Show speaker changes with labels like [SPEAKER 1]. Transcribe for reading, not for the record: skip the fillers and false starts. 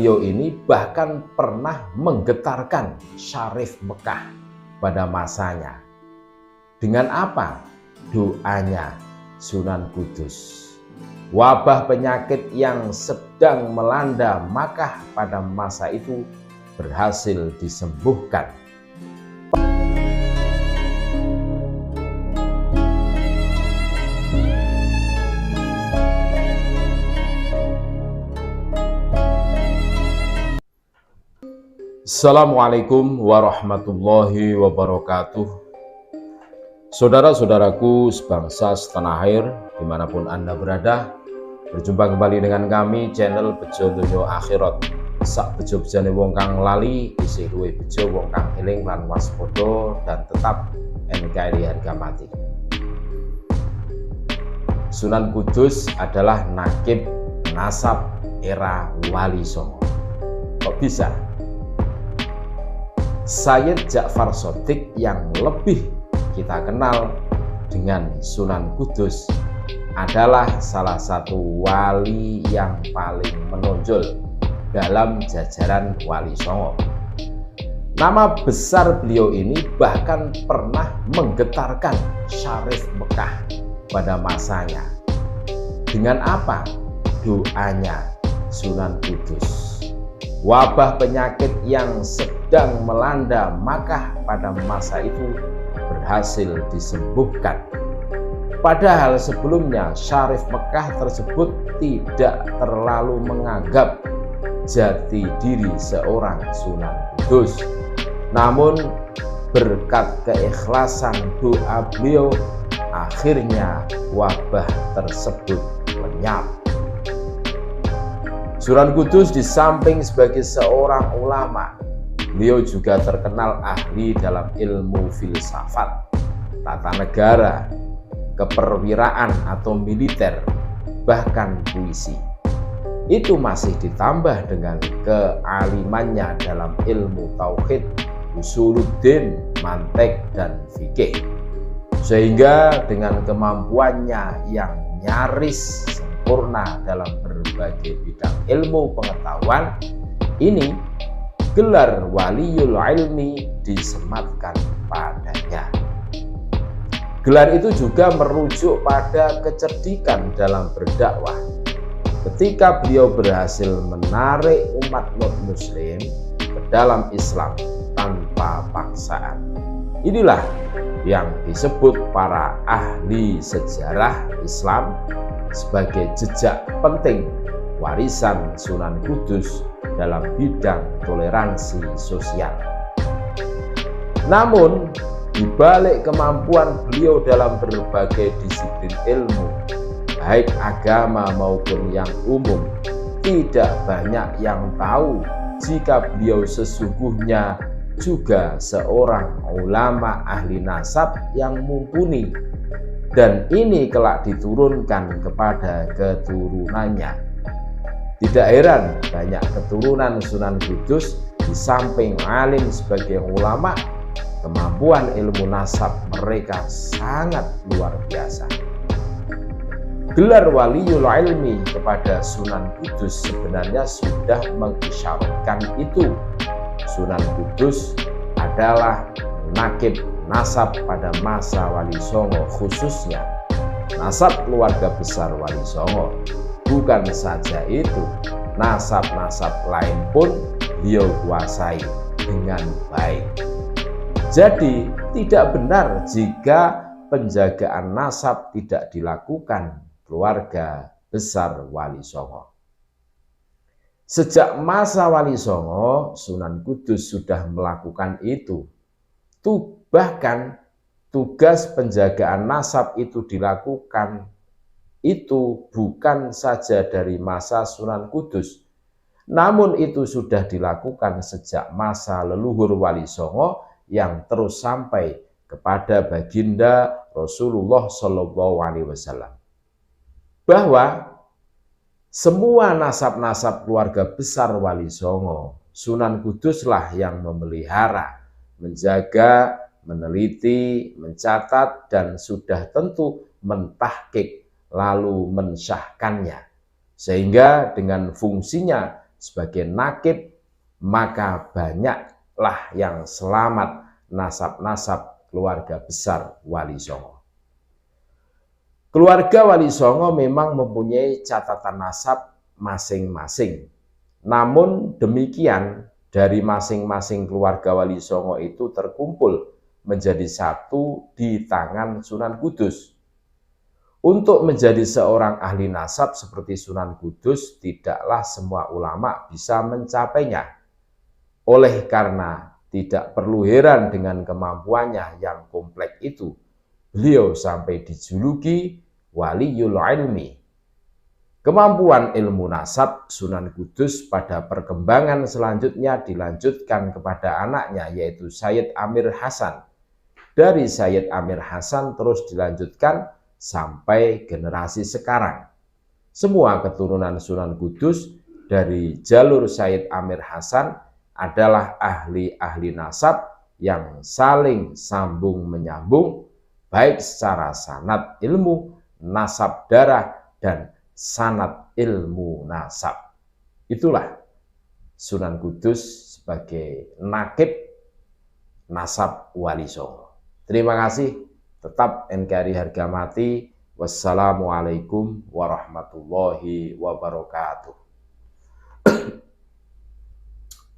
[SPEAKER 1] beliau ini bahkan pernah menggetarkan Syarif Mekah pada masanya. Dengan apa? Doanya Sunan Kudus. Wabah penyakit yang sedang melanda Makkah pada masa itu berhasil disembuhkan. Assalamualaikum warahmatullahi wabarakatuh. Saudara-saudaraku sebangsa setanah air dimanapun Anda berada, berjumpa kembali dengan kami channel Bejo Donya Akhirat. Sak bejo bejane wong kang lali, isih luwih bejo wong kang eling lan waspada dan tetap NKRI harga mati. Sunan Kudus adalah nakib nasab era Wali Songo. Kok bisa? Sayyid Ja'far Shadiq yang lebih kita kenal dengan Sunan Kudus adalah salah satu wali yang paling menonjol dalam jajaran Wali Songo. Nama besar beliau ini bahkan pernah menggetarkan Syarif Mekah pada masanya. Dengan apa? Doanya Sunan Kudus. Wabah penyakit yang sedang melanda Makkah pada masa itu berhasil disembuhkan. Padahal sebelumnya Syarif Mekah tersebut tidak terlalu menganggap jati diri seorang Sunan Kudus. Namun berkat keikhlasan doa beliau, akhirnya wabah tersebut lenyap. Sunan Kudus di samping sebagai seorang ulama, beliau juga terkenal ahli dalam ilmu filsafat, tata negara, keperwiraan atau militer, bahkan puisi. Itu masih ditambah dengan kealimannya dalam ilmu tauhid, usuluddin, mantek, dan fikih. Sehingga dengan kemampuannya yang nyaris sempurna dalam berbagai bidang ilmu pengetahuan ini, gelar Waliyul Ilmi disematkan padanya. Gelar itu juga merujuk pada kecerdikan dalam berdakwah. Ketika beliau berhasil menarik umat non-muslim ke dalam Islam tanpa paksaan. Inilah yang disebut para ahli sejarah Islam sebagai jejak penting warisan Sunan Kudus dalam bidang toleransi sosial. Namun, di balik kemampuan beliau dalam berbagai disiplin ilmu, baik agama maupun yang umum, tidak banyak yang tahu jika beliau sesungguhnya juga seorang ulama ahli nasab yang mumpuni, dan ini kelak diturunkan kepada keturunannya. Tidak heran banyak keturunan Sunan Kudus di samping alim sebagai ulama, kemampuan ilmu nasab mereka sangat luar biasa. Gelar Waliyul Ilmi kepada Sunan Kudus sebenarnya sudah mengisyaratkan itu. Sunan Kudus adalah nakib nasab pada masa Wali Songo, khususnya nasab keluarga besar Wali Songo. Bukan saja itu, nasab-nasab lain pun beliau kuasai dengan baik. Jadi tidak benar jika penjagaan nasab tidak dilakukan keluarga besar Wali Songo. Sejak masa Wali Songo, Sunan Kudus sudah melakukan itu. Bahkan tugas penjagaan nasab itu dilakukan itu bukan saja dari masa Sunan Kudus, namun itu sudah dilakukan sejak masa leluhur Wali Songo yang terus sampai kepada baginda Rasulullah SAW. Bahwa semua nasab-nasab keluarga besar Wali Songo, Sunan Kuduslah yang memelihara, menjaga, meneliti, mencatat, dan sudah tentu mentahqiq lalu mensyahkannya. Sehingga dengan fungsinya sebagai nakib, maka banyaklah yang selamat nasab-nasab keluarga besar Wali Songo. Keluarga Wali Songo memang mempunyai catatan nasab masing-masing. Namun demikian, dari masing-masing keluarga Wali Songo itu terkumpul menjadi satu di tangan Sunan Kudus. Untuk menjadi seorang ahli nasab seperti Sunan Kudus, tidaklah semua ulama bisa mencapainya. Oleh karena tidak perlu heran dengan kemampuannya yang kompleks itu, beliau sampai dijuluki Waliyul Ilmi. Kemampuan ilmu nasab Sunan Kudus pada perkembangan selanjutnya dilanjutkan kepada anaknya, yaitu Sayyid Amir Hasan. Dari Sayyid Amir Hasan terus dilanjutkan sampai generasi sekarang. Semua keturunan Sunan Kudus dari jalur Sayyid Amir Hasan adalah ahli-ahli nasab yang saling sambung menyambung, baik secara sanad ilmu, nasab darah, dan sanad ilmu nasab. Itulah Sunan Kudus sebagai nakib nasab Wali Songo. Terima kasih. Tetap NKRI harga mati. Wassalamualaikum warahmatullahi wabarakatuh.